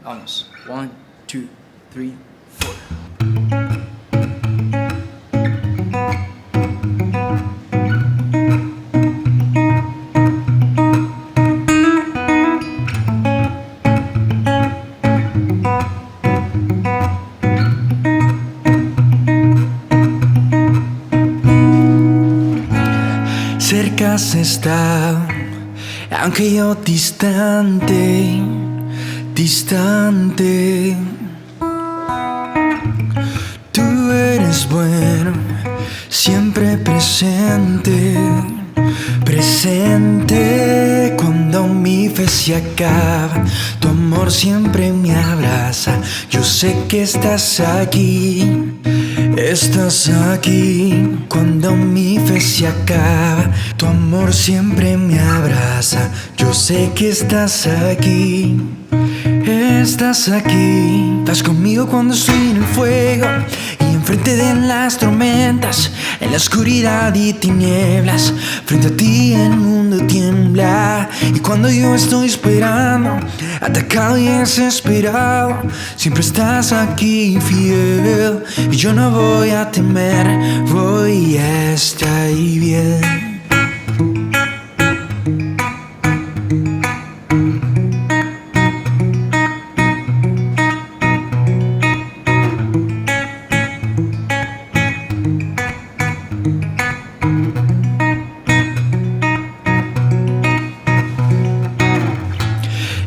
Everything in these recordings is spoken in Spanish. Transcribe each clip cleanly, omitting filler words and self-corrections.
Vamos. 1, 2, 3, 4. Cerca has estado, aunque yo distante, distante. Tú eres bueno, siempre presente, presente. Cuando mi fe se acaba, tu amor siempre me abraza. Yo sé que estás aquí. Estás aquí. Cuando mi fe se acaba, tu amor siempre me abraza. Yo sé que estás aquí. Estás aquí. Estás conmigo cuando estoy en el fuego y enfrente de las tormentas, en la oscuridad y tinieblas. Frente a ti el mundo tiembla. Y cuando yo estoy esperando, atacado y desesperado, siempre estás aquí fiel. Y yo no voy a temer, voy a estar bien.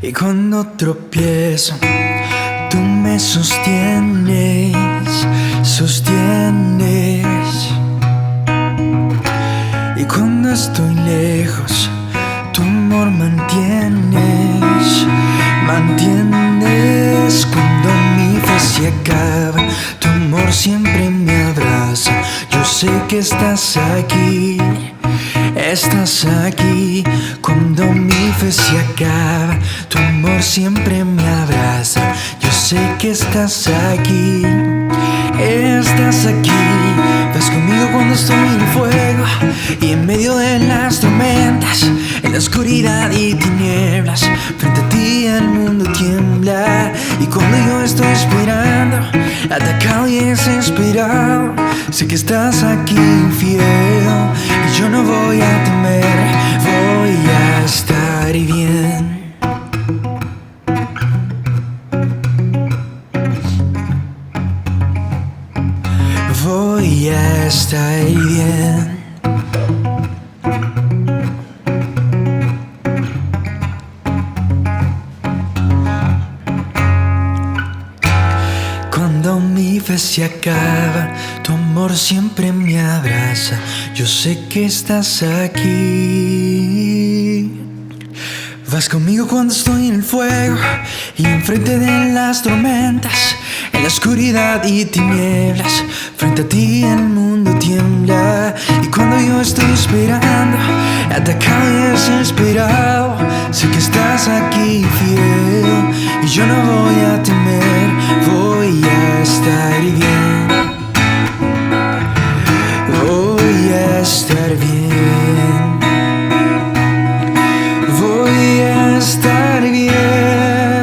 Y cuando tropiezo, tú me sostienes, sostienes. Y cuando estoy lejos, tu amor mantienes, mantienes. Cuando mi fe se acaba, tu amor siempre me abraza. Yo sé que estás aquí. Estás aquí. Cuando mi fe se acaba, tu amor siempre me abraza. Yo sé que estás aquí. Estás aquí. Vas conmigo cuando estoy en el fuego y en medio de las tormentas, en la oscuridad y tinieblas. Frente a ti el mundo tiembla. Y cuando yo estoy esperando, atacado y desesperado, sé que estás aquí fiel. Y yo no voy a temer, voy a estar bien. Voy a estar bien. Cuando mi fe se acaba, tu amor siempre me abraza. Yo sé que estás aquí. Vas conmigo cuando estoy en el fuego y enfrente de las tormentas, en la oscuridad y tinieblas. Frente a ti el mundo tiembla. Y cuando yo estoy esperando, atacado y desesperado, sé que estás aquí fiel. Y yo no voy a temer, voy a estar bien. Voy a estar bien. Voy a estar bien.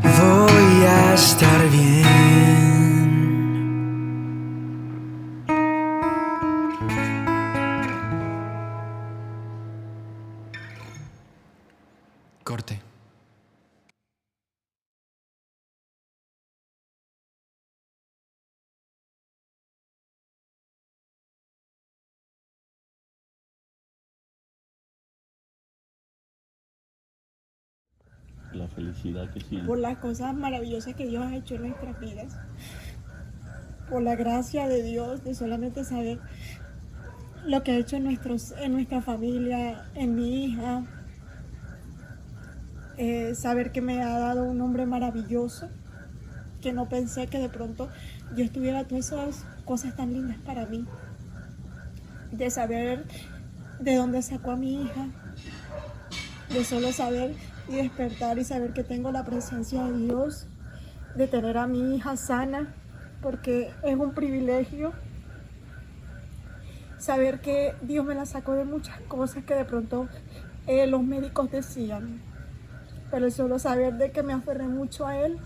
Voy a estar bien. Corte. La felicidad que sí. Por las cosas maravillosas que Dios ha hecho en nuestras vidas, por la gracia de Dios de solamente saber lo que ha hecho en nuestra familia, en mi hija, saber que me ha dado un hombre maravilloso, que no pensé que de pronto Dios tuviera todas esas cosas tan lindas para mí, de saber de dónde sacó a mi hija, de solo saber y despertar y saber que tengo la presencia de Dios, de tener a mi hija sana, porque es un privilegio saber que Dios me la sacó de muchas cosas que de pronto los médicos decían. pero el solo saber de que me aferré mucho a Él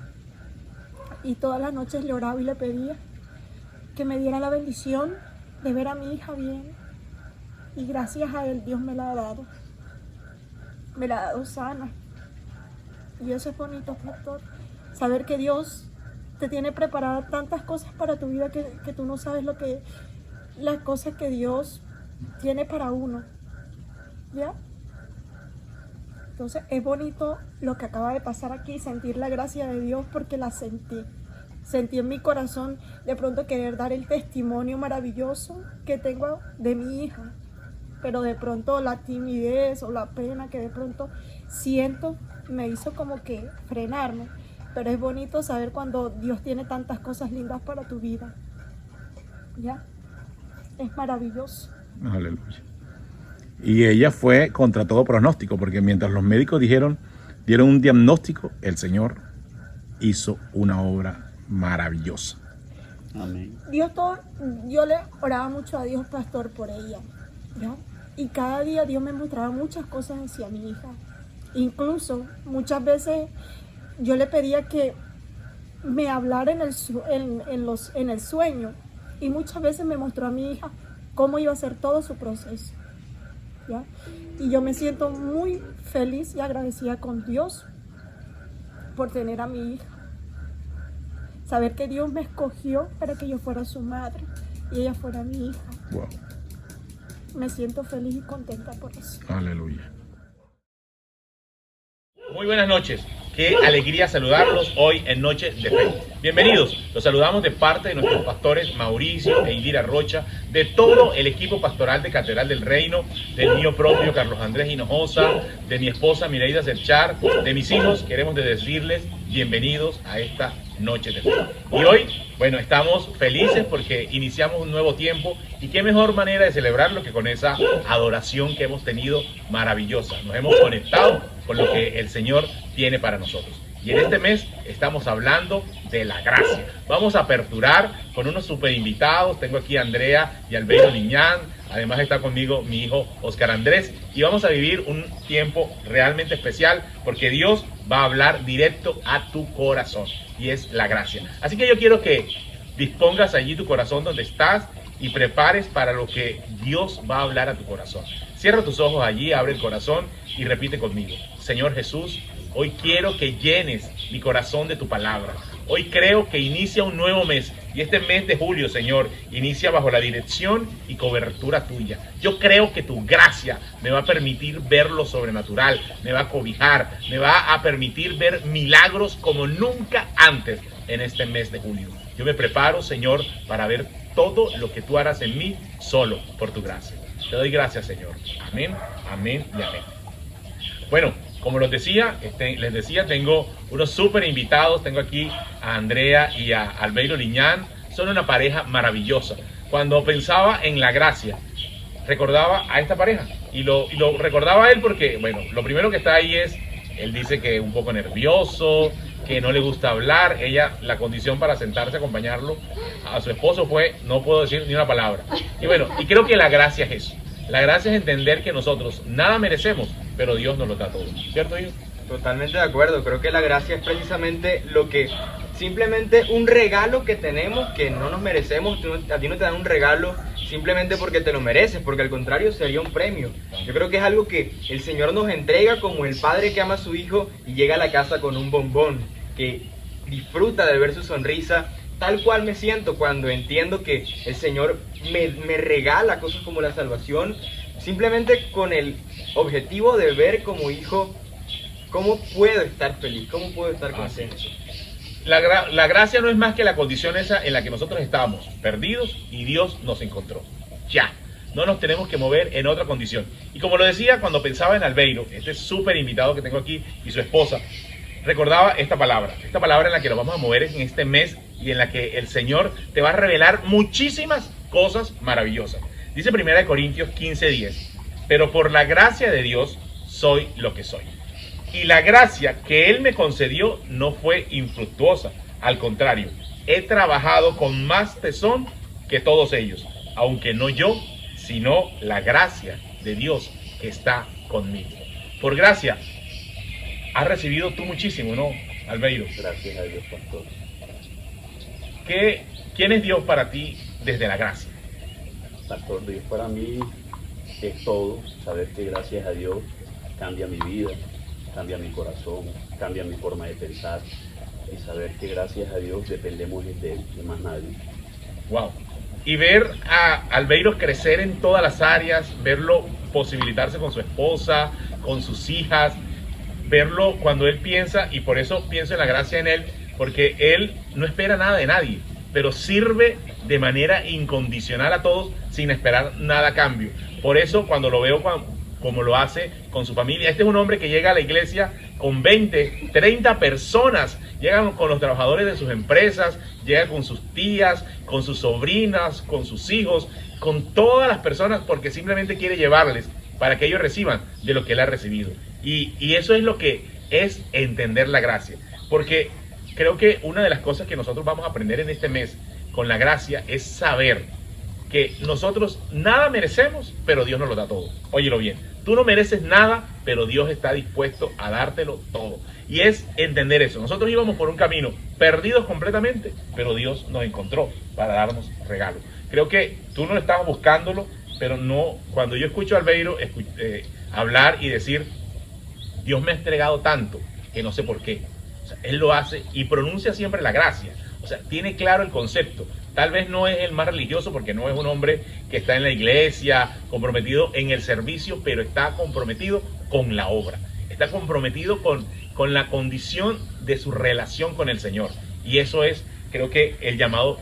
y todas las noches le oraba y le pedía que me diera la bendición de ver a mi hija bien, y gracias a Él Dios me la ha dado sana, y eso es bonito, pastor, saber que Dios te tiene preparadas tantas cosas para tu vida que tú no sabes las cosas que Dios tiene para uno, ¿ya? Entonces es bonito lo que acaba de pasar aquí, sentir la gracia de Dios, porque la sentí en mi corazón de pronto querer dar el testimonio maravilloso que tengo de mi hija, pero de pronto la timidez o la pena que de pronto siento me hizo como que frenarme. Pero es bonito saber cuando Dios tiene tantas cosas lindas para tu vida. ¿Ya? Es maravilloso. Aleluya. Y ella fue contra todo pronóstico, porque mientras los médicos dieron un diagnóstico, el Señor hizo una obra maravillosa. Amén. Yo le oraba mucho a Dios, pastor, por ella, ¿ya? Y cada día Dios me mostraba muchas cosas hacia mi hija. Incluso muchas veces yo le pedía que me hablara en el sueño, y muchas veces me mostró a mi hija cómo iba a ser todo su proceso, ¿ya? Y yo me siento muy feliz y agradecida con Dios por tener a mi hija. Saber que Dios me escogió para que yo fuera su madre y ella fuera mi hija. Wow. Me siento feliz y contenta por eso. Aleluya. Muy buenas noches, qué alegría saludarlos hoy en Noche de Fe. Bienvenidos, los saludamos de parte de nuestros pastores Mauricio e Indira Rocha, de todo el equipo pastoral de Catedral del Reino, del mío propio Carlos Andrés Hinojosa, de mi esposa Mireida Cerchar, de mis hijos. Queremos decirles bienvenidos a esta Noche de Fe. Y hoy, bueno, estamos felices porque iniciamos un nuevo tiempo, y qué mejor manera de celebrarlo que con esa adoración que hemos tenido maravillosa. Nos hemos conectado con lo que el Señor tiene para nosotros. Y en este mes estamos hablando de la gracia. Vamos a aperturar con unos super invitados. Tengo aquí a Andrea y Albeiro Liñán. Además está conmigo mi hijo Oscar Andrés. Y vamos a vivir un tiempo realmente especial, porque Dios va a hablar directo a tu corazón. Y es la gracia. Así que yo quiero que dispongas allí tu corazón donde estás y prepares para lo que Dios va a hablar a tu corazón. Cierra tus ojos allí, abre el corazón y repite conmigo: Señor Jesús, hoy quiero que llenes mi corazón de tu palabra. Hoy creo que inicia un nuevo mes, y este mes de julio, Señor, inicia bajo la dirección y cobertura tuya. Yo creo que tu gracia me va a permitir ver lo sobrenatural, me va a cobijar, me va a permitir ver milagros como nunca antes en este mes de julio. Yo me preparo, Señor, para ver todo lo que tú harás en mí solo por tu gracia. Te doy gracias, Señor. Amén, amén y amén. Bueno, como les decía, tengo unos súper invitados. Tengo aquí a Andrea y a Albeiro Liñán. Son una pareja maravillosa. Cuando pensaba en la gracia, recordaba a esta pareja. Y lo recordaba a él porque, bueno, lo primero que está ahí es, él dice que es un poco nervioso, que no le gusta hablar. Ella, la condición para sentarse a acompañarlo a su esposo fue: no puedo decir ni una palabra. Y bueno, y creo que la gracia es eso. La gracia es entender que nosotros nada merecemos, pero Dios nos lo da todo. ¿Cierto, hijo? Totalmente de acuerdo. Creo que la gracia es precisamente lo que, simplemente un regalo que tenemos que no nos merecemos. A ti no te dan un regalo simplemente porque te lo mereces, porque al contrario sería un premio. Yo creo que es algo que el Señor nos entrega, como el padre que ama a su hijo y llega a la casa con un bombón, que disfruta de ver su sonrisa. Tal cual me siento cuando entiendo que el Señor me regala cosas como la salvación, simplemente con el objetivo de ver como hijo cómo puedo estar feliz, cómo puedo estar contento. La gracia no es más que la condición esa en la que nosotros estábamos perdidos y Dios nos encontró. Ya, no nos tenemos que mover en otra condición. Y como lo decía cuando pensaba en Albeiro, este súper invitado que tengo aquí, y su esposa, recordaba esta palabra en la que nos vamos a mover en este mes, y en la que el Señor te va a revelar muchísimas cosas maravillosas. Dice 1 Corintios 15:10, pero por la gracia de Dios soy lo que soy. Y la gracia que Él me concedió no fue infructuosa, al contrario, he trabajado con más tesón que todos ellos, aunque no yo, sino la gracia de Dios que está conmigo. Por gracia has recibido tú muchísimo, ¿no, Albeiro? Gracias a Dios, pastor. ¿Quién es Dios para ti desde la gracia? Pastor, Dios para mí es todo. Saber que gracias a Dios cambia mi vida, cambia mi corazón, cambia mi forma de pensar. Y saber que gracias a Dios dependemos de Él, de más nadie. Wow. Y ver a Albeiro crecer en todas las áreas, verlo posibilitarse con su esposa, con sus hijas, verlo cuando él piensa, y por eso pienso en la gracia en él, porque él no espera nada de nadie, pero sirve de manera incondicional a todos sin esperar nada a cambio. Por eso cuando lo veo como lo hace con su familia, este es un hombre que llega a la iglesia con 20, 30 personas, llegan con los trabajadores de sus empresas, llega con sus tías, con sus sobrinas, con sus hijos, con todas las personas, porque simplemente quiere llevarles para que ellos reciban de lo que él ha recibido. Y eso es lo que es entender la gracia, porque creo que una de las cosas que nosotros vamos a aprender en este mes con la gracia es saber que nosotros nada merecemos, pero Dios nos lo da todo. Óyelo bien, tú no mereces nada, pero Dios está dispuesto a dártelo todo. Y es entender eso. Nosotros íbamos por un camino perdidos completamente, pero Dios nos encontró para darnos regalos. Creo que tú no estabas buscándolo, pero no, cuando yo escucho a Albeiro hablar y decir, Dios me ha entregado tanto que no sé por qué. O sea, él lo hace y pronuncia siempre la gracia. O sea, tiene claro el concepto. Tal vez no es el más religioso porque no es un hombre que está en la iglesia, comprometido en el servicio, pero está comprometido con la obra. Está comprometido con la condición de su relación con el Señor. Y eso es, creo que, el llamado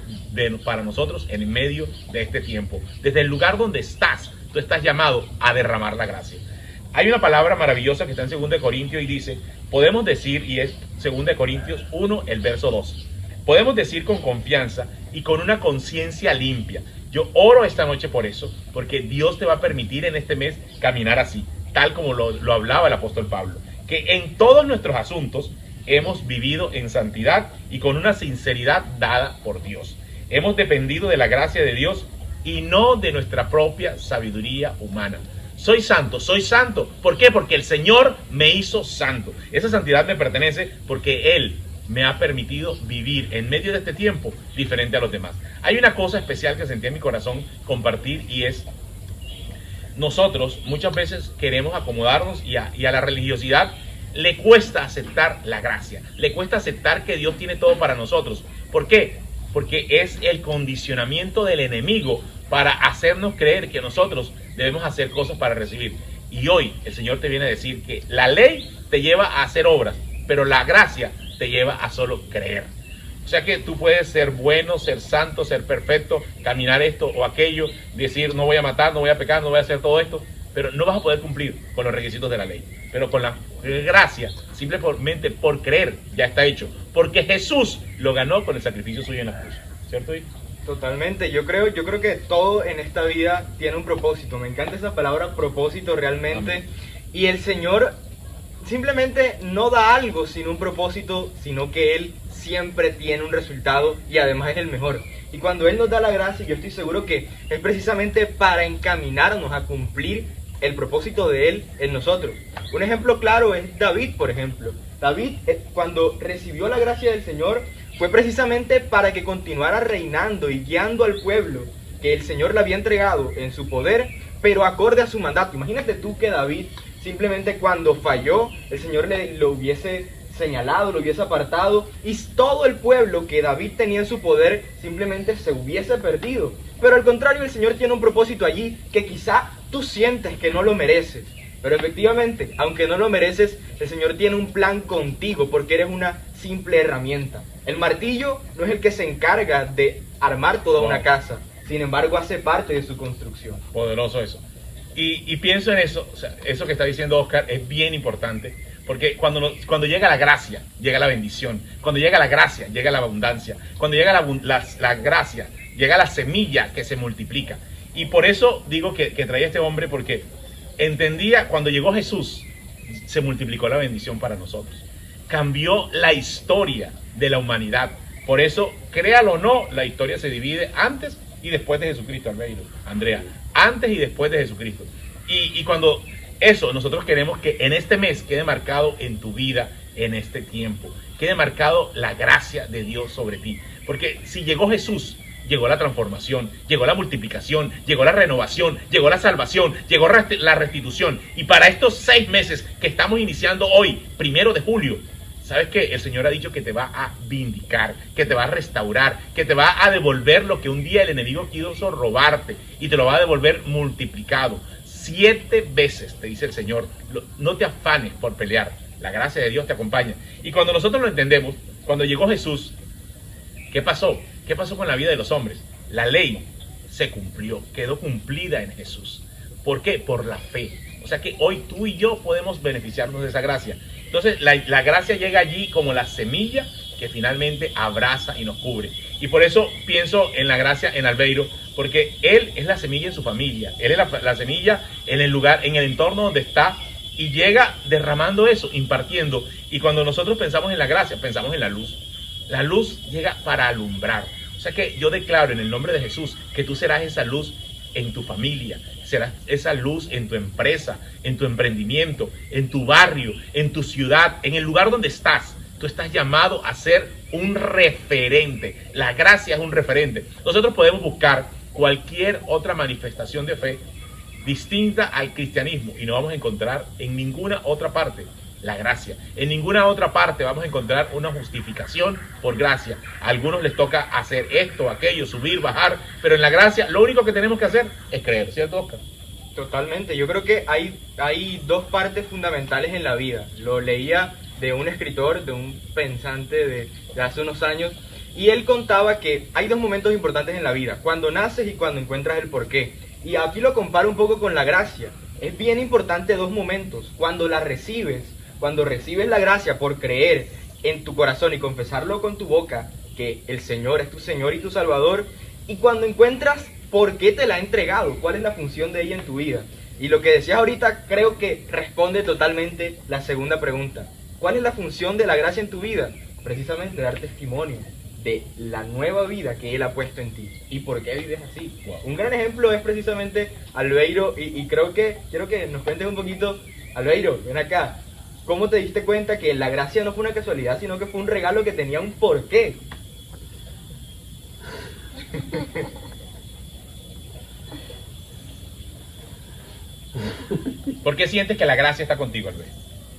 para nosotros en medio de este tiempo. Desde el lugar donde estás, tú estás llamado a derramar la gracia. Hay una palabra maravillosa que está en 2 Corintios y dice, podemos decir, y es 2 Corintios 1, el verso 2. Podemos decir con confianza y con una conciencia limpia. Yo oro esta noche por eso, porque Dios te va a permitir en este mes caminar así, tal como lo hablaba el apóstol Pablo. Que en todos nuestros asuntos hemos vivido en santidad y con una sinceridad dada por Dios. Hemos dependido de la gracia de Dios y no de nuestra propia sabiduría humana. Soy santo. ¿Por qué? Porque el Señor me hizo santo. Esa santidad me pertenece porque Él me ha permitido vivir en medio de este tiempo diferente a los demás. Hay una cosa especial que sentí en mi corazón compartir y es, nosotros muchas veces queremos acomodarnos y a la religiosidad le cuesta aceptar la gracia, le cuesta aceptar que Dios tiene todo para nosotros. ¿Por qué? Porque es el condicionamiento del enemigo para hacernos creer que nosotros debemos hacer cosas para recibir. Y hoy el Señor te viene a decir que la ley te lleva a hacer obras, pero la gracia te lleva a solo creer. O sea que tú puedes ser bueno, ser santo, ser perfecto, caminar esto o aquello, decir no voy a matar, no voy a pecar, no voy a hacer todo esto, pero no vas a poder cumplir con los requisitos de la ley. Pero con la gracia, simplemente por creer, ya está hecho. Porque Jesús lo ganó con el sacrificio suyo en la cruz. ¿Cierto, hijo? Totalmente, yo creo que todo en esta vida tiene un propósito. Me encanta esa palabra propósito realmente. Amén. Y el Señor simplemente no da algo sin un propósito, sino que Él siempre tiene un resultado y además es el mejor. Y cuando Él nos da la gracia, yo estoy seguro que es precisamente para encaminarnos a cumplir el propósito de Él en nosotros. Un ejemplo claro es David, por ejemplo. David, cuando recibió la gracia del Señor, fue precisamente para que continuara reinando y guiando al pueblo que el Señor le había entregado en su poder, pero acorde a su mandato. Imagínate tú que David simplemente cuando falló, el Señor lo hubiese señalado, lo hubiese apartado, y todo el pueblo que David tenía en su poder simplemente se hubiese perdido. Pero al contrario, el Señor tiene un propósito allí que quizá tú sientes que no lo mereces. Pero efectivamente, aunque no lo mereces, el Señor tiene un plan contigo porque eres una simple herramienta. El martillo no es el que se encarga de armar toda una casa, sin embargo hace parte de su construcción. Poderoso eso. Y pienso en eso, o sea, eso que está diciendo Oscar es bien importante, porque cuando llega la gracia, llega la bendición. Cuando llega la gracia, llega la abundancia. Cuando llega la gracia, llega la semilla que se multiplica. Y por eso digo que traía este hombre, porque entendía, cuando llegó Jesús, se multiplicó la bendición para nosotros. Cambió la historia de la humanidad. Por eso, créalo o no, la historia se divide antes y después de Jesucristo, Albeiro, Andrea. Antes y después de Jesucristo. Y cuando eso nosotros queremos que en este mes quede marcado en tu vida, en este tiempo. Quede marcado la gracia de Dios sobre ti. Porque si llegó Jesús, llegó la transformación, llegó la multiplicación, llegó la renovación, llegó la salvación, llegó la restitución. Y para estos 6 meses que estamos iniciando hoy, 1 de julio, ¿sabes qué? El Señor ha dicho que te va a vindicar, que te va a restaurar, que te va a devolver lo que un día el enemigo quiso robarte y te lo va a devolver multiplicado. 7 veces, te dice el Señor. No te afanes por pelear. La gracia de Dios te acompaña. Y cuando nosotros lo entendemos, cuando llegó Jesús, ¿qué pasó? ¿Qué pasó con la vida de los hombres? La ley se cumplió, quedó cumplida en Jesús. ¿Por qué? Por la fe. O sea que hoy tú y yo podemos beneficiarnos de esa gracia. Entonces la gracia llega allí como la semilla que finalmente abraza y nos cubre. Y por eso pienso en la gracia en Albeiro, porque él es la semilla en su familia. Él es la semilla en el lugar, en el entorno donde está, y llega derramando eso, impartiendo. Y cuando nosotros pensamos en la gracia, pensamos en la luz. La luz llega para alumbrar. O sea que yo declaro en el nombre de Jesús que tú serás esa luz en tu familia, serás esa luz en tu empresa, en tu emprendimiento, en tu barrio, en tu ciudad, en el lugar donde estás. Tú estás llamado a ser un referente. La gracia es un referente. Nosotros podemos buscar cualquier otra manifestación de fe distinta al cristianismo y no vamos a encontrar en ninguna otra parte la gracia. En ninguna otra parte vamos a encontrar una justificación por gracia. A algunos les toca hacer esto, aquello, subir, bajar, pero en la gracia lo único que tenemos que hacer es creer, ¿cierto, Oscar? Totalmente, yo creo que hay 2 partes fundamentales en la vida. Lo leía de un escritor, de un pensante de hace unos años, y él contaba que hay 2 momentos importantes en la vida: cuando naces y cuando encuentras el porqué. Y aquí lo comparo un poco con la gracia. Es bien importante 2 momentos: cuando la recibes, cuando recibes la gracia por creer en tu corazón y confesarlo con tu boca, que el Señor es tu Señor y tu Salvador, y cuando encuentras por qué te la ha entregado, cuál es la función de ella en tu vida. Y lo que decías ahorita creo que responde totalmente la segunda pregunta: ¿cuál es la función de la gracia en tu vida? Precisamente dar testimonio de la nueva vida que Él ha puesto en ti y por qué vives así. Wow. Un gran ejemplo es precisamente Albeiro, y creo que quiero que nos cuentes un poquito. Albeiro, ven acá. ¿Cómo te diste cuenta que la gracia no fue una casualidad, sino que fue un regalo que tenía un porqué? ¿Por qué sientes que la gracia está contigo, Albeiro?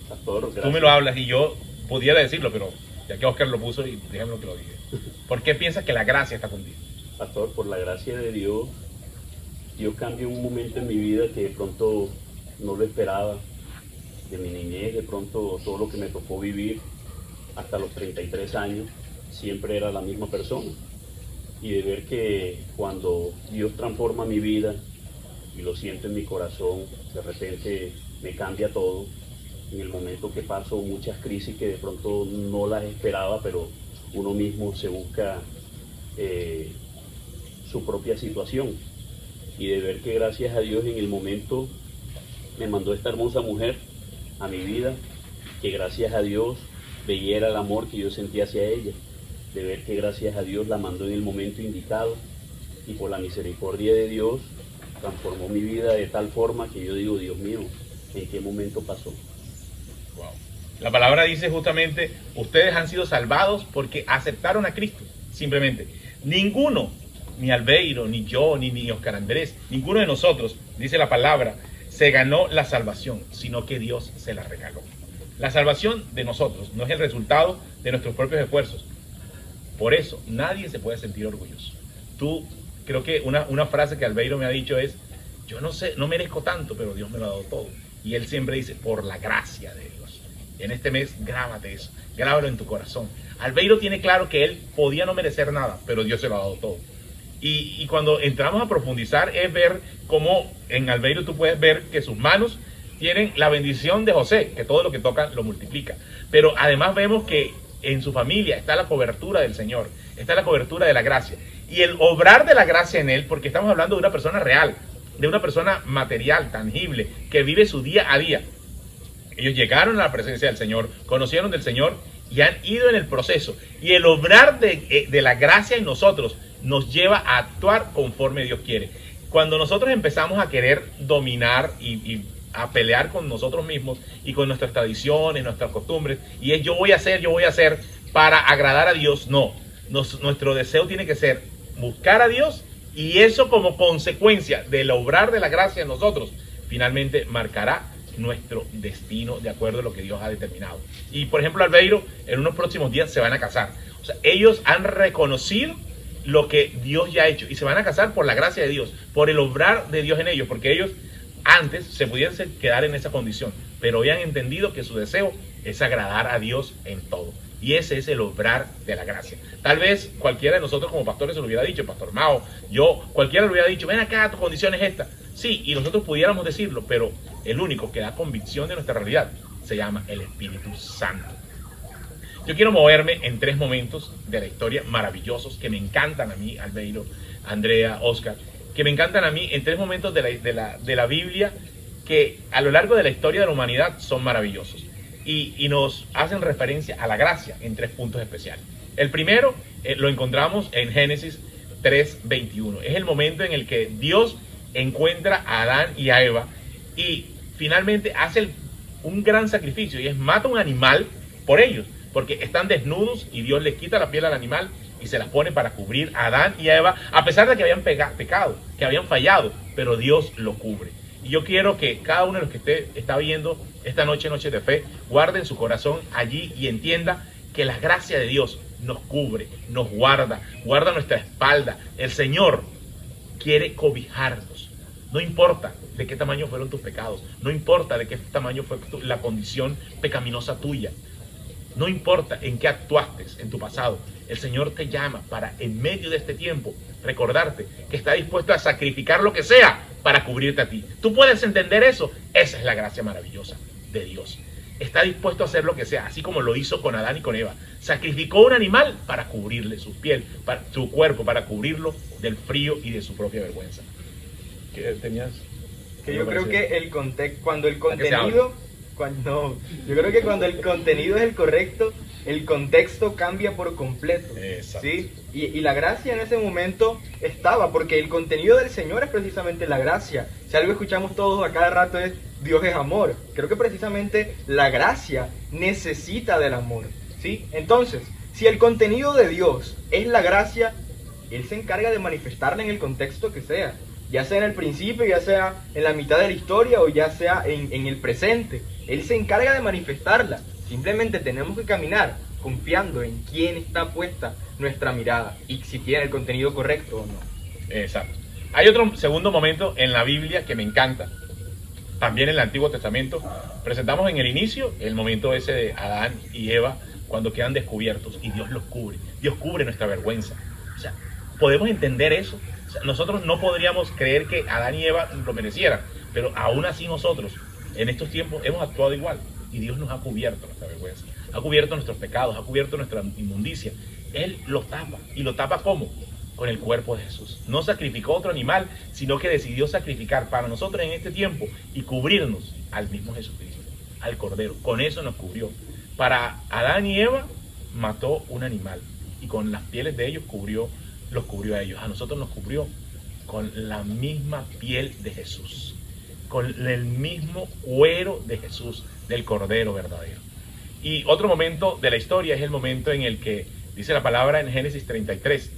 Pastor, Tú me lo hablas y yo pudiera decirlo, pero ya que Oscar lo puso, y déjame que lo diga. ¿Por qué piensas que la gracia está contigo? Pastor, por la gracia de Dios, Dios cambió un momento en mi vida que de pronto no lo esperaba. De mi niñez, de pronto todo lo que me tocó vivir hasta los 33 años, siempre era la misma persona. Y de ver que cuando Dios transforma mi vida y lo siento en mi corazón, de repente me cambia todo. En el momento que paso muchas crisis que de pronto no las esperaba, pero uno mismo se busca su propia situación. Y de ver que gracias a Dios en el momento me mandó esta hermosa mujer a mi vida, que gracias a Dios veía el amor que yo sentía hacia ella, de ver que gracias a Dios la mandó en el momento indicado, y por la misericordia de Dios transformó mi vida de tal forma que yo digo: Dios mío, ¿en qué momento pasó? Wow. La palabra dice justamente: ustedes han sido salvados porque aceptaron a Cristo. Simplemente, ninguno, ni Albeiro, ni yo, ni Oscar Andrés, ninguno de nosotros, dice la palabra, se ganó la salvación, sino que Dios se la regaló. La salvación de nosotros no es el resultado de nuestros propios esfuerzos. Por eso, nadie se puede sentir orgulloso. Creo que una frase que Albeiro me ha dicho es: yo no sé, no merezco tanto, pero Dios me lo ha dado todo. Y él siempre dice: por la gracia de Dios. En este mes, grábate eso, grábalo en tu corazón. Albeiro tiene claro que él podía no merecer nada, pero Dios se lo ha dado todo. Y cuando entramos a profundizar es ver cómo en Albeiro tú puedes ver que sus manos tienen la bendición de José, que todo lo que toca lo multiplica. Pero además vemos que en su familia está la cobertura del Señor, está la cobertura de la gracia. Y el obrar de la gracia en él, porque estamos hablando de una persona real, de una persona material, tangible, que vive su día a día. Ellos llegaron a la presencia del Señor, conocieron del Señor y han ido en el proceso. Y el obrar de la gracia en nosotros nos lleva a actuar conforme Dios quiere. Cuando nosotros empezamos a querer dominar y a pelear con nosotros mismos y con nuestras tradiciones, nuestras costumbres, y es yo voy a hacer para agradar a Dios. No, nuestro deseo tiene que ser buscar a Dios, y eso como consecuencia del obrar de la gracia en nosotros, finalmente marcará nuestro destino de acuerdo a lo que Dios ha determinado. Y por ejemplo, Albeiro, en unos próximos días se van a casar. O sea, ellos han reconocido lo que Dios ya ha hecho y se van a casar por la gracia de Dios, por el obrar de Dios en ellos, porque ellos antes se pudieran quedar en esa condición, pero hoy han entendido que su deseo es agradar a Dios en todo. Y ese es el obrar de la gracia. Tal vez cualquiera de nosotros como pastores se lo hubiera dicho, Pastor Mao, cualquiera le hubiera dicho, ven acá, tu condición es esta. Sí, y nosotros pudiéramos decirlo, pero el único que da convicción de nuestra realidad se llama el Espíritu Santo. Yo quiero moverme en 3 momentos de la historia maravillosos que me encantan a mí, Albeiro, Andrea, Oscar, que me encantan a mí en 3 momentos de la Biblia que a lo largo de la historia de la humanidad son maravillosos y nos hacen referencia a la gracia en 3 puntos especiales. El primero lo encontramos en Génesis 3:21. Es el momento en el que Dios encuentra a Adán y a Eva y finalmente hace un gran sacrificio, y es mata un animal por ellos, porque están desnudos y Dios les quita la piel al animal y se la pone para cubrir a Adán y a Eva, a pesar de que habían pecado, que habían fallado, pero Dios lo cubre. Y yo quiero que cada uno de los que está viendo esta noche de fe, guarde en su corazón allí y entienda que la gracia de Dios nos cubre, nos guarda nuestra espalda. El Señor quiere cobijarnos. No importa de qué tamaño fueron tus pecados, no importa de qué tamaño fue la condición pecaminosa tuya, no importa en qué actuaste en tu pasado, el Señor te llama para, en medio de este tiempo, recordarte que está dispuesto a sacrificar lo que sea para cubrirte a ti. ¿Tú puedes entender eso? Esa es la gracia maravillosa de Dios. Está dispuesto a hacer lo que sea, así como lo hizo con Adán y con Eva. Sacrificó un animal para cubrirle su piel, para su cuerpo, para cubrirlo del frío y de su propia vergüenza. ¿Qué tenías? Que yo creo que cuando el contenido es el correcto, el contexto cambia por completo. ¿Sí? Y la gracia en ese momento estaba, porque el contenido del Señor es precisamente la gracia. Si algo escuchamos todos a cada rato es Dios es amor. Creo que precisamente la gracia necesita del amor. ¿Sí? Entonces, si el contenido de Dios es la gracia, Él se encarga de manifestarla en el contexto que sea. Ya sea en el principio, ya sea en la mitad de la historia o ya sea en el presente. Él se encarga de manifestarla. Simplemente tenemos que caminar confiando en quién está puesta nuestra mirada y si tiene el contenido correcto o no. Exacto. Hay otro segundo momento en la Biblia que me encanta. También en el Antiguo Testamento. Presentamos en el inicio el momento ese de Adán y Eva cuando quedan descubiertos y Dios los cubre. Dios cubre nuestra vergüenza. O sea, ¿podemos entender eso? O sea, nosotros no podríamos creer que Adán y Eva lo merecieran, pero aún así nosotros en estos tiempos hemos actuado igual y Dios nos ha cubierto nuestra vergüenza, ha cubierto nuestros pecados, ha cubierto nuestra inmundicia. Él los tapa. ¿Y lo tapa cómo? Con el cuerpo de Jesús. No sacrificó otro animal, sino que decidió sacrificar para nosotros en este tiempo y cubrirnos al mismo Jesucristo, al Cordero. Con eso nos cubrió. Para Adán y Eva mató un animal y con las pieles de ellos los cubrió a ellos. A nosotros nos cubrió con la misma piel de Jesús, con el mismo cuero de Jesús, del Cordero verdadero. Y otro momento de la historia es el momento en el que dice la palabra en Génesis 33,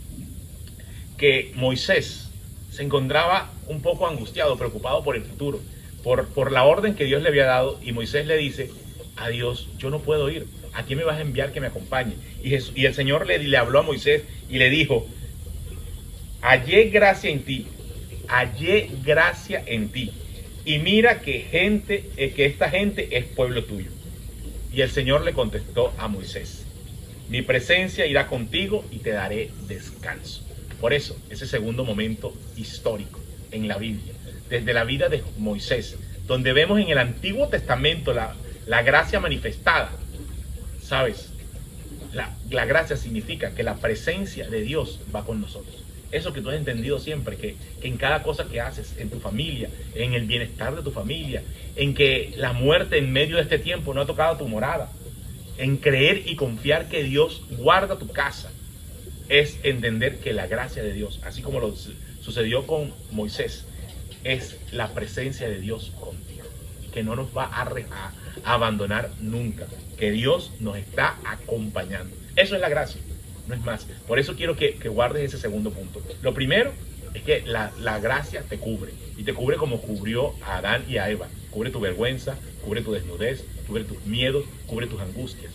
que Moisés se encontraba un poco angustiado, preocupado por el futuro, por la orden que Dios le había dado, y Moisés le dice a Dios, yo no puedo ir, ¿a quién me vas a enviar que me acompañe? Y el Señor le habló a Moisés y le dijo, hallé gracia en ti, y mira que esta gente es pueblo tuyo. Y el Señor le contestó a Moisés, mi presencia irá contigo y te daré descanso. Por eso, ese segundo momento histórico en la Biblia, desde la vida de Moisés, donde vemos en el Antiguo Testamento la gracia manifestada. ¿Sabes? La gracia significa que la presencia de Dios va con nosotros. Eso que tú has entendido siempre, que en cada cosa que haces, en tu familia, en el bienestar de tu familia, en que la muerte en medio de este tiempo no ha tocado tu morada, en creer y confiar que Dios guarda tu casa, es entender que la gracia de Dios, así como sucedió con Moisés, es la presencia de Dios contigo. que no nos va a abandonar nunca, que Dios nos está acompañando. Eso es la gracia, no es más. Por eso quiero que guardes ese segundo punto. Lo primero es que la gracia te cubre, y te cubre como cubrió a Adán y a Eva. Cubre tu vergüenza, cubre tu desnudez, cubre tus miedos, cubre tus angustias,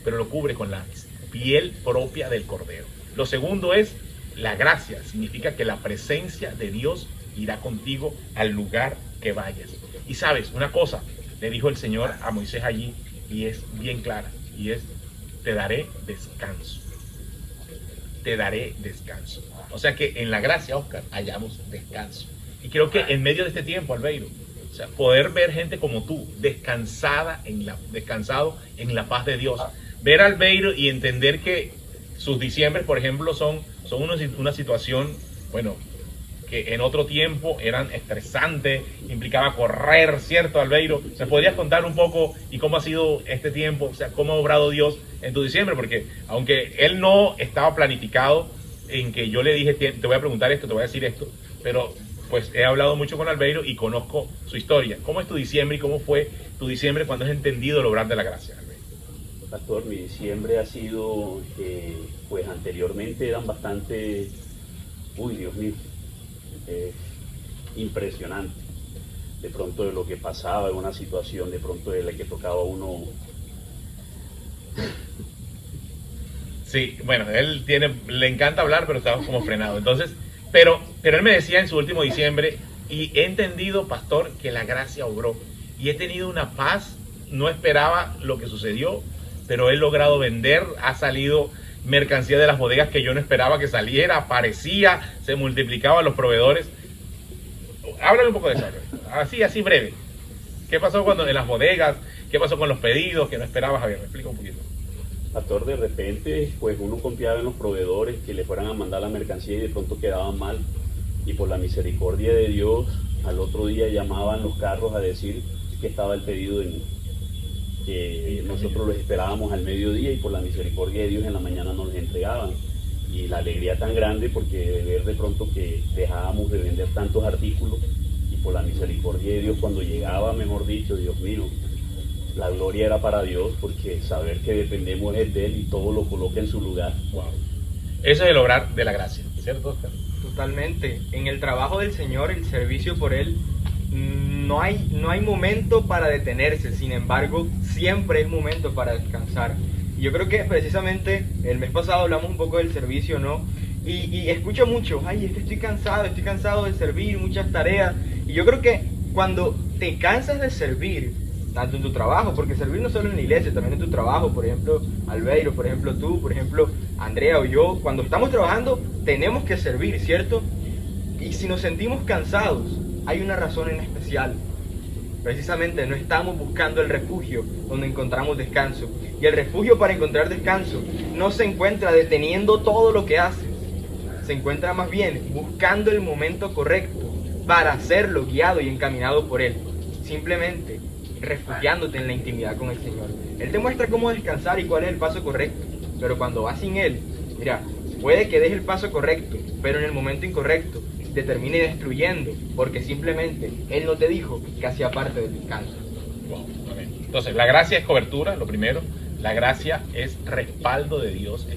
pero lo cubre con la piel propia del Cordero. Lo segundo es la gracia, significa que la presencia de Dios irá contigo al lugar que vayas. Y sabes, una cosa, le dijo el Señor a Moisés allí, y es bien clara, y es: te daré descanso. Te daré descanso. O sea que en la gracia, Oscar, hallamos descanso. Y creo que en medio de este tiempo, Albeiro, o sea, poder ver gente como tú, descansado en la paz de Dios. Ver a Albeiro y entender que sus diciembres, por ejemplo, son una situación, bueno, que en otro tiempo eran estresantes, implicaba correr, ¿cierto, Albeiro? ¿Se podrías contar un poco y cómo ha sido este tiempo? O sea, ¿cómo ha obrado Dios en tu diciembre? Porque aunque él no estaba planificado en que yo le dije, te voy a preguntar esto, te voy a decir esto, pero pues he hablado mucho con Albeiro y conozco su historia. ¿Cómo es tu diciembre y cómo fue tu diciembre cuando has entendido el obrar de la gracia, Albeiro? Pastor, mi diciembre ha sido, pues anteriormente eran bastante, Dios mío, impresionante. De pronto de lo que pasaba en una situación, de pronto de la que tocaba a uno. Sí, bueno, le encanta hablar, pero estaba como frenado. Entonces, pero él me decía en su último diciembre, y he entendido, pastor, que la gracia obró. Y he tenido una paz, no esperaba lo que sucedió, pero he logrado vender, ha salido mercancía de las bodegas que yo no esperaba que saliera, aparecía, se multiplicaban los proveedores. Háblame un poco de eso, así breve. ¿Qué pasó cuando en las bodegas? ¿Qué pasó con los pedidos que no esperabas, Javier? Me explica un poquito. Pastor, de repente, pues uno confiaba en los proveedores que le fueran a mandar la mercancía y de pronto quedaban mal. Y por la misericordia de Dios, al otro día llamaban los carros a decir que estaba el pedido que nosotros los esperábamos al mediodía, y por la misericordia de Dios en la mañana nos los entregaban. Y la alegría tan grande porque de ver de pronto que dejábamos de vender tantos artículos, y por la misericordia de Dios cuando llegaba, mejor dicho, Dios mío, la gloria era para Dios, porque saber que dependemos es de Él y todo lo coloca en su lugar. Wow. Eso es el obrar de la gracia, ¿cierto, Oscar? Totalmente. En el trabajo del Señor, el servicio por Él, no hay momento para detenerse. Sin embargo, siempre es momento para descansar. Y yo creo que precisamente el mes pasado hablamos un poco del servicio, ¿no? Y escucho mucho, es que estoy cansado de servir, muchas tareas. Y yo creo que cuando te cansas de servir, tanto en tu trabajo, porque servir no solo en la iglesia, también en tu trabajo, por ejemplo, Albeiro, por ejemplo, tú, por ejemplo, Andrea o yo, cuando estamos trabajando tenemos que servir, ¿cierto? Y si nos sentimos cansados, hay una razón en especial. Precisamente no estamos buscando el refugio donde encontramos descanso. Y el refugio para encontrar descanso no se encuentra deteniendo todo lo que haces. Se encuentra más bien buscando el momento correcto para hacerlo, guiado y encaminado por Él. Simplemente refugiándote en la intimidad con el Señor. Él te muestra cómo descansar y cuál es el paso correcto. Pero cuando vas sin Él, mira, puede que deje el paso correcto, pero en el momento incorrecto te termine destruyendo, porque simplemente Él no te dijo que hacía parte del descanso. Wow, amén. Entonces, la gracia es cobertura, lo primero. La gracia es respaldo de Dios,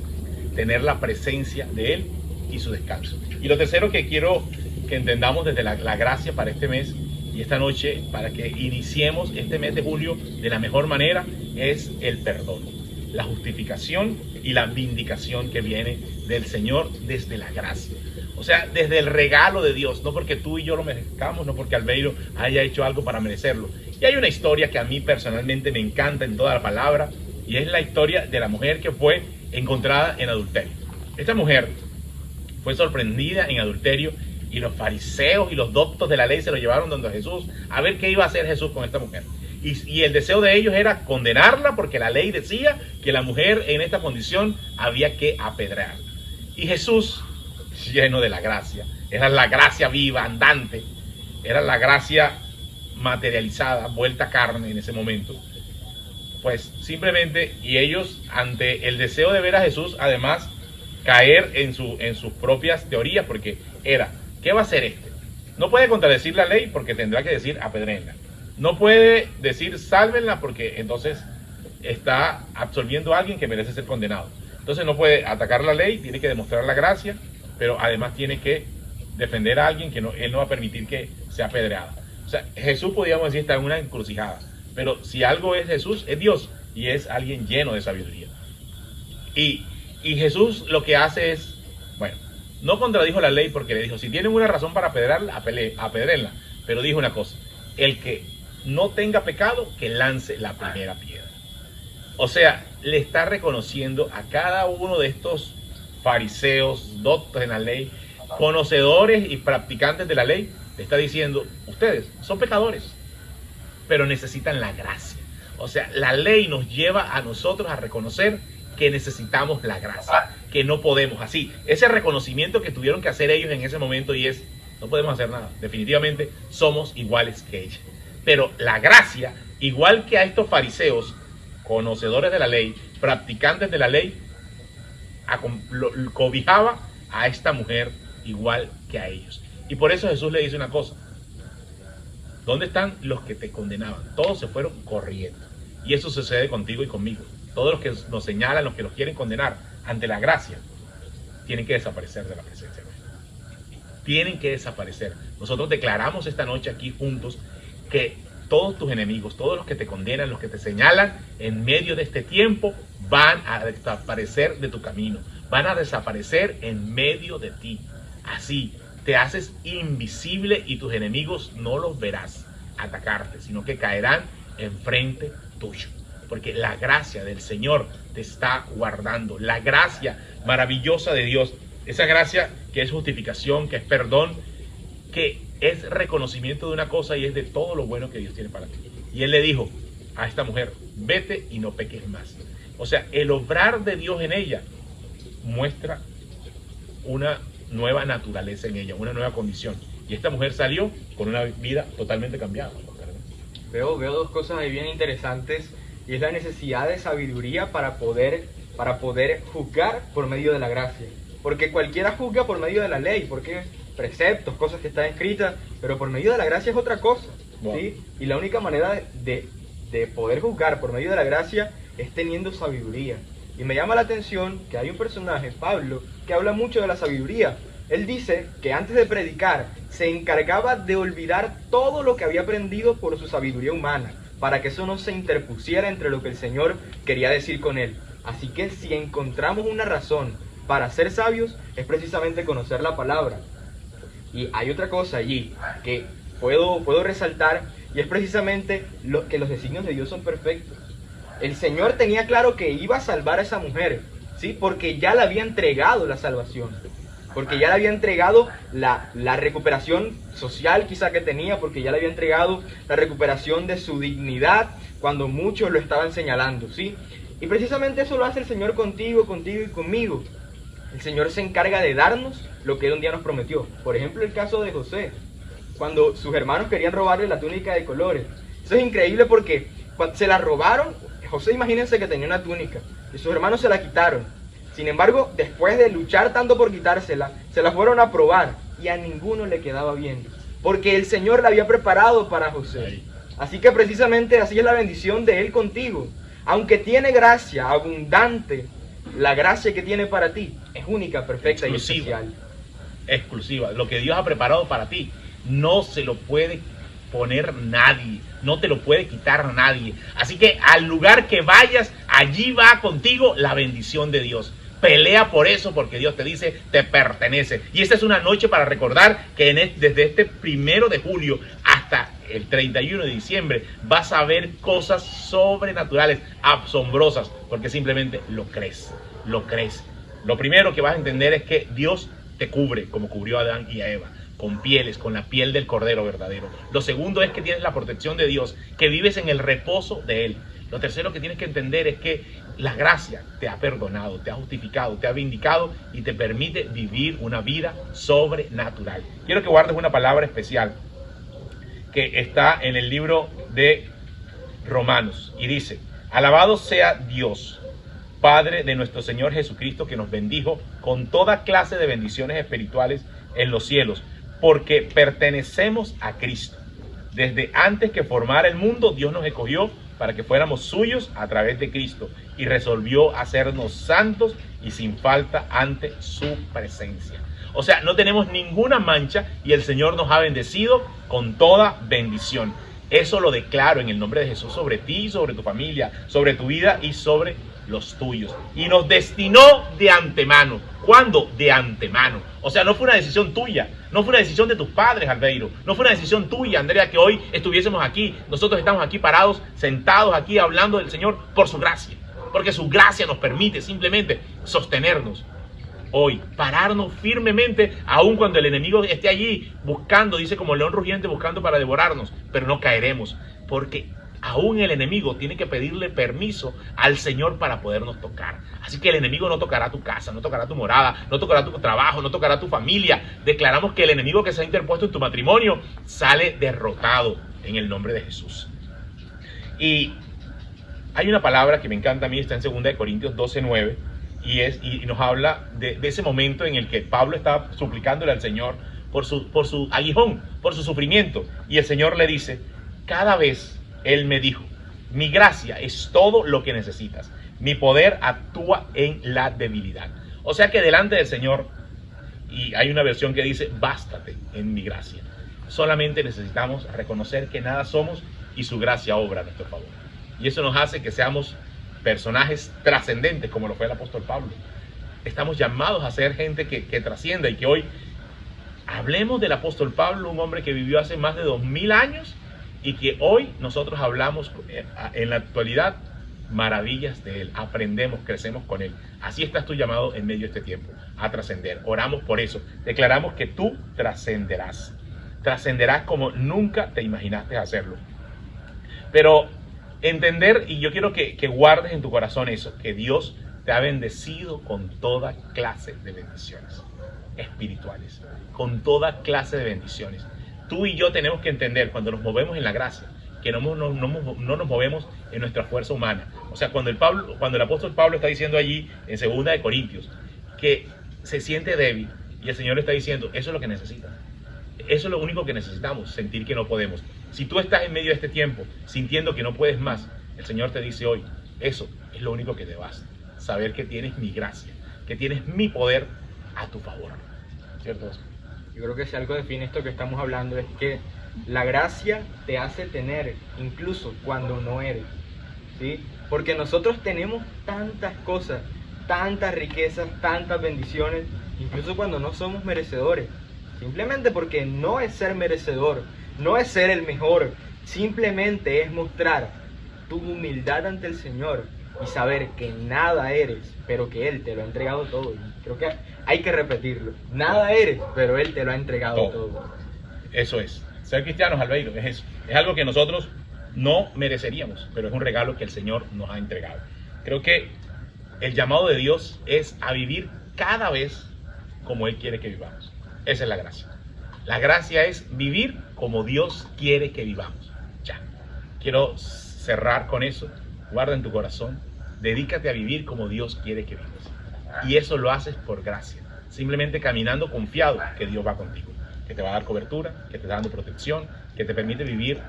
tener la presencia de Él y su descanso. Y lo tercero que quiero que entendamos desde la gracia para este mes y esta noche, para que iniciemos este mes de julio de la mejor manera, es el perdón, la justificación y la vindicación que viene del Señor desde la gracia. O sea, desde el regalo de Dios, no porque tú y yo lo merezcamos, no porque Albeiro haya hecho algo para merecerlo. Y hay una historia que a mí personalmente me encanta en toda la palabra, y es la historia de la mujer que fue encontrada en adulterio. Esta mujer fue sorprendida en adulterio, y los fariseos y los doctos de la ley se lo llevaron donde Jesús a ver qué iba a hacer Jesús con esta mujer. Y el deseo de ellos era condenarla, porque la ley decía que la mujer en esta condición había que apedrearla. Y Jesús, lleno de la gracia, era la gracia viva, andante, era la gracia materializada, vuelta a carne en ese momento, pues simplemente, y ellos ante el deseo de ver a Jesús, además caer en sus propias teorías, porque era, ¿qué va a hacer este? No puede contradecir la ley porque tendrá que decir apedréenla. No puede decir sálvenla porque entonces está absolviendo a alguien que merece ser condenado. Entonces no puede atacar la ley, tiene que demostrar la gracia, pero además tiene que defender a alguien que él no va a permitir que sea apedreada. O sea, Jesús, podríamos decir, está en una encrucijada, pero si algo es Jesús, es Dios, y es alguien lleno de sabiduría. Y Jesús lo que hace es, bueno, no contradijo la ley porque le dijo, si tienen una razón para apedrearla, apedréenla, pero dijo una cosa, el que no tenga pecado, que lance la primera piedra. O sea, le está reconociendo a cada uno de estos fariseos, doctos en la ley, conocedores y practicantes de la ley, le está diciendo, ustedes son pecadores, pero necesitan la gracia. O sea, la ley nos lleva a nosotros a reconocer que necesitamos la gracia, que no podemos así. Ese reconocimiento que tuvieron que hacer ellos en ese momento y es, no podemos hacer nada, definitivamente somos iguales que ellos. Pero la gracia, igual que a estos fariseos, conocedores de la ley, practicantes de la ley, cobijaba a esta mujer igual que a ellos. Y por eso Jesús le dice una cosa, ¿dónde están los que te condenaban? Todos se fueron corriendo. Y eso sucede contigo y conmigo. Todos los que nos señalan, los que nos quieren condenar ante la gracia, tienen que desaparecer de la presencia de Dios. Tienen que desaparecer. Nosotros declaramos esta noche aquí juntos que todos tus enemigos, todos los que te condenan, los que te señalan en medio de este tiempo, van a desaparecer de tu camino. Van a desaparecer en medio de ti. Así te haces invisible y tus enemigos no los verás atacarte, sino que caerán enfrente tuyo. Porque la gracia del Señor te está guardando. La gracia maravillosa de Dios. Esa gracia que es justificación, que es perdón, que es reconocimiento de una cosa y es de todo lo bueno que Dios tiene para ti. Y Él le dijo a esta mujer, vete y no peques más. O sea, el obrar de Dios en ella muestra una nueva naturaleza en ella, una nueva condición. Y esta mujer salió con una vida totalmente cambiada. Veo dos cosas ahí bien interesantes, y es la necesidad de sabiduría para poder juzgar por medio de la gracia. Porque cualquiera juzga por medio de la ley, porque preceptos, cosas que están escritas, pero por medio de la gracia es otra cosa. Wow. ¿Sí? Y la única manera de poder juzgar por medio de la gracia es teniendo sabiduría. Y me llama la atención que hay un personaje, Pablo, que habla mucho de la sabiduría. Él dice que antes de predicar se encargaba de olvidar todo lo que había aprendido por su sabiduría humana, para que eso no se interpusiera entre lo que el Señor quería decir con él. Así que si encontramos una razón para ser sabios, es precisamente conocer la palabra. Y hay otra cosa allí que puedo resaltar, y es precisamente que los designios de Dios son perfectos. El Señor tenía claro que iba a salvar a esa mujer, ¿sí? Porque ya le había entregado la salvación, porque ya le había entregado la recuperación social quizá que tenía, porque ya le había entregado la recuperación de su dignidad cuando muchos lo estaban señalando, ¿sí? Y precisamente eso lo hace el Señor contigo y conmigo. El Señor se encarga de darnos lo que Él un día nos prometió. Por ejemplo, el caso de José, cuando sus hermanos querían robarle la túnica de colores. Eso es increíble porque cuando se la robaron, José, imagínense que tenía una túnica y sus hermanos se la quitaron. Sin embargo, después de luchar tanto por quitársela, se la fueron a probar y a ninguno le quedaba bien, porque el Señor la había preparado para José. Así que precisamente así es la bendición de Él contigo. Aunque tiene gracia abundante, la gracia que tiene para ti es única, perfecta y especial. Exclusiva. Lo que Dios ha preparado para ti no se lo puede poner nadie, no te lo puede quitar nadie. Así que al lugar que vayas, allí va contigo la bendición de Dios. Pelea por eso, porque Dios te dice, te pertenece. Y esta es una noche para recordar que desde este 1 de julio hasta el 31 de diciembre vas a ver cosas sobrenaturales, asombrosas, porque simplemente lo crees, lo crees. Lo primero que vas a entender es que Dios te cubre, como cubrió a Adán y a Eva, con pieles, con la piel del Cordero verdadero. Lo segundo es que tienes la protección de Dios, que vives en el reposo de Él. Lo tercero que tienes que entender es que la gracia te ha perdonado, te ha justificado, te ha vindicado y te permite vivir una vida sobrenatural. Quiero que guardes una palabra especial que está en el libro de Romanos y dice: alabado sea Dios, Padre de nuestro Señor Jesucristo, que nos bendijo con toda clase de bendiciones espirituales en los cielos, porque pertenecemos a Cristo. Desde antes que formara el mundo, Dios nos escogió para que fuéramos suyos a través de Cristo y resolvió hacernos santos y sin falta ante su presencia. O sea, no tenemos ninguna mancha y el Señor nos ha bendecido con toda bendición. Eso lo declaro en el nombre de Jesús sobre ti, sobre tu familia, sobre tu vida y sobre los tuyos. Y nos destinó de antemano. ¿Cuándo? De antemano. O sea, no fue una decisión tuya, no fue una decisión de tus padres, Albeiro, no fue una decisión tuya, Andrea, que hoy estuviésemos aquí. Nosotros estamos aquí parados, sentados aquí hablando del Señor por su gracia. Porque su gracia nos permite simplemente sostenernos hoy, pararnos firmemente, aun cuando el enemigo esté allí buscando, dice, como león rugiente buscando para devorarnos, pero no caeremos, porque aún el enemigo tiene que pedirle permiso al Señor para podernos tocar. Así que el enemigo no tocará tu casa, no tocará tu morada, no tocará tu trabajo, no tocará tu familia. Declaramos que el enemigo que se ha interpuesto en tu matrimonio sale derrotado en el nombre de Jesús. Y hay una palabra que me encanta a mí, está en 2 Corintios 12:9, y nos habla de ese momento en el que Pablo estaba suplicándole al Señor por su aguijón, por su sufrimiento. Y el Señor le dice, cada vez Él me dijo, mi gracia es todo lo que necesitas. Mi poder actúa en la debilidad. O sea que delante del Señor, y hay una versión que dice, bástate en mi gracia. Solamente necesitamos reconocer que nada somos y su gracia obra a nuestro favor. Y eso nos hace que seamos personajes trascendentes, como lo fue el apóstol Pablo. Estamos llamados a ser gente que trascienda y que hoy hablemos del apóstol Pablo, un hombre que vivió hace más de 2000 años y que hoy nosotros hablamos en la actualidad maravillas de él, aprendemos, crecemos con él. Así estás tú llamado en medio de este tiempo, a trascender. Oramos por eso, declaramos que tú trascenderás como nunca te imaginaste hacerlo. Pero entender, y yo quiero que guardes en tu corazón eso, que Dios te ha bendecido con toda clase de bendiciones espirituales, con toda clase de bendiciones. Tú y yo tenemos que entender cuando nos movemos en la gracia, que no nos movemos en nuestra fuerza humana. O sea, cuando el apóstol Pablo está diciendo allí en 2 Corintios que se siente débil y el Señor le está diciendo, eso es lo que necesitas. Eso es lo único que necesitamos, sentir que no podemos. Si tú estás en medio de este tiempo sintiendo que no puedes más, el Señor te dice hoy, eso es lo único que te basta. Saber que tienes mi gracia, que tienes mi poder a tu favor. ¿Cierto? Yo creo que si algo define esto que estamos hablando es que la gracia te hace tener incluso cuando no eres, ¿sí? Porque nosotros tenemos tantas cosas, tantas riquezas, tantas bendiciones, incluso cuando no somos merecedores. Simplemente porque no es ser merecedor, no es ser el mejor, simplemente es mostrar tu humildad ante el Señor y saber que nada eres, pero que Él te lo ha entregado todo. Y creo que hay que repetirlo, nada eres, pero Él te lo ha entregado todo. Eso es, ser cristianos, Albeiro, es eso. Es algo que nosotros no mereceríamos, pero es un regalo que el Señor nos ha entregado. Creo que el llamado de Dios es a vivir cada vez como Él quiere que vivamos. Esa es la gracia. La gracia es vivir como Dios quiere que vivamos. Ya. Quiero cerrar con eso. Guarda en tu corazón. Dedícate a vivir como Dios quiere que vivas. Y eso lo haces por gracia. Simplemente caminando confiado que Dios va contigo. Que te va a dar cobertura, que te está dando protección, que te permite vivir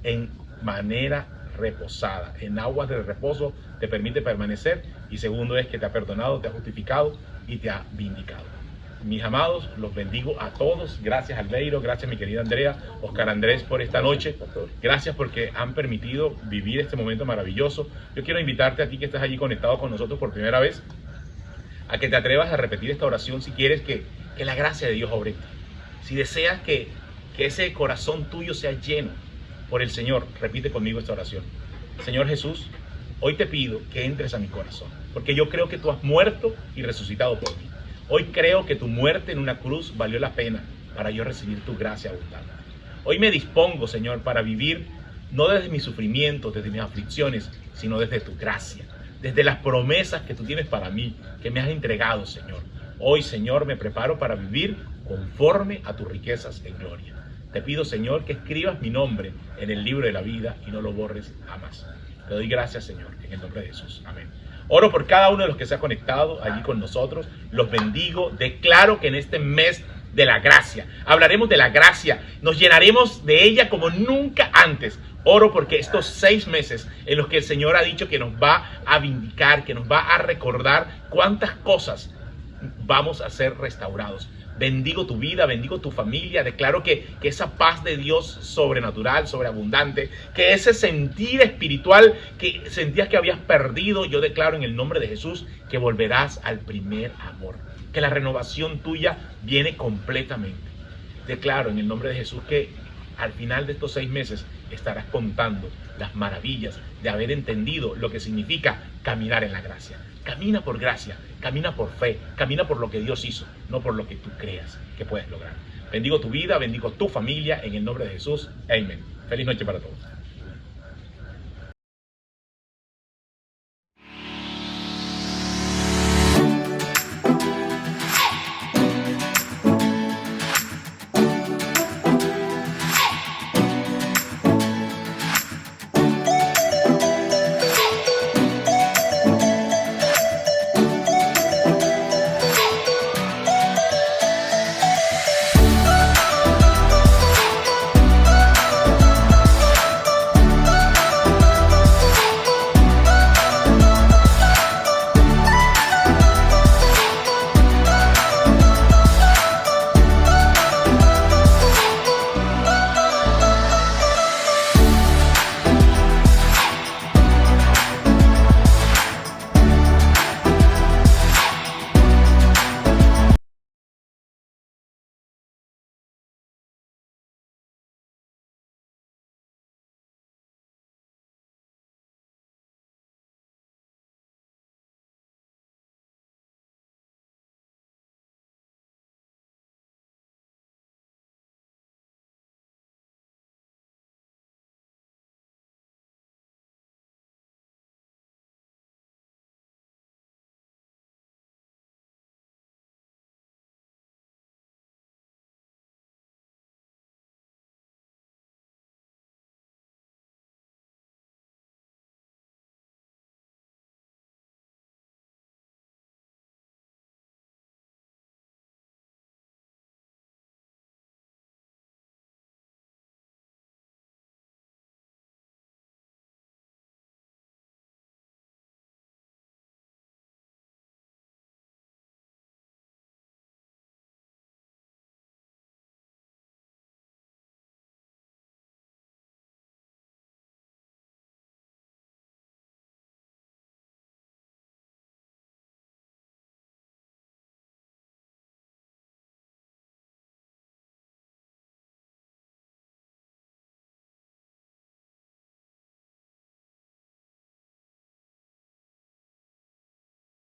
en manera reposada. En aguas de reposo te permite permanecer. Y segundo es que te ha perdonado, te ha justificado y te ha vindicado. Mis amados, los bendigo a todos. Gracias, Albeiro, gracias, mi querida Andrea, Oscar Andrés, por esta noche. Gracias porque han permitido vivir este momento maravilloso. Yo quiero invitarte a ti que estás allí conectado con nosotros por primera vez, a que te atrevas a repetir esta oración si quieres que la gracia de Dios obre en ti. Si deseas que ese corazón tuyo sea lleno por el Señor, repite conmigo esta oración. Señor Jesús, hoy te pido que entres a mi corazón, porque yo creo que tú has muerto y resucitado por mí. Hoy creo que tu muerte en una cruz valió la pena para yo recibir tu gracia abundante. Hoy me dispongo, Señor, para vivir no desde mis sufrimientos, desde mis aflicciones, sino desde tu gracia, desde las promesas que tú tienes para mí, que me has entregado, Señor. Hoy, Señor, me preparo para vivir conforme a tus riquezas en gloria. Te pido, Señor, que escribas mi nombre en el libro de la vida y no lo borres jamás. Te doy gracias, Señor, en el nombre de Jesús. Amén. Oro por cada uno de los que se ha conectado allí con nosotros. Los bendigo. Declaro que en este mes de la gracia. Hablaremos de la gracia. Nos llenaremos de ella como nunca antes. Oro porque estos 6 meses en los que el Señor ha dicho que nos va a vindicar, que nos va a recordar cuántas cosas vamos a ser restaurados. Bendigo tu vida, bendigo tu familia. Declaro que esa paz de Dios sobrenatural, sobreabundante, que ese sentir espiritual que sentías que habías perdido, yo declaro en el nombre de Jesús que volverás al primer amor. Que la renovación tuya viene completamente. Declaro en el nombre de Jesús que al final de estos 6 meses estarás contando las maravillas de haber entendido lo que significa caminar en la gracia. Camina por gracia, camina por fe, camina por lo que Dios hizo, no por lo que tú creas que puedes lograr. Bendigo tu vida, bendigo tu familia, en el nombre de Jesús. Amén. Feliz noche para todos.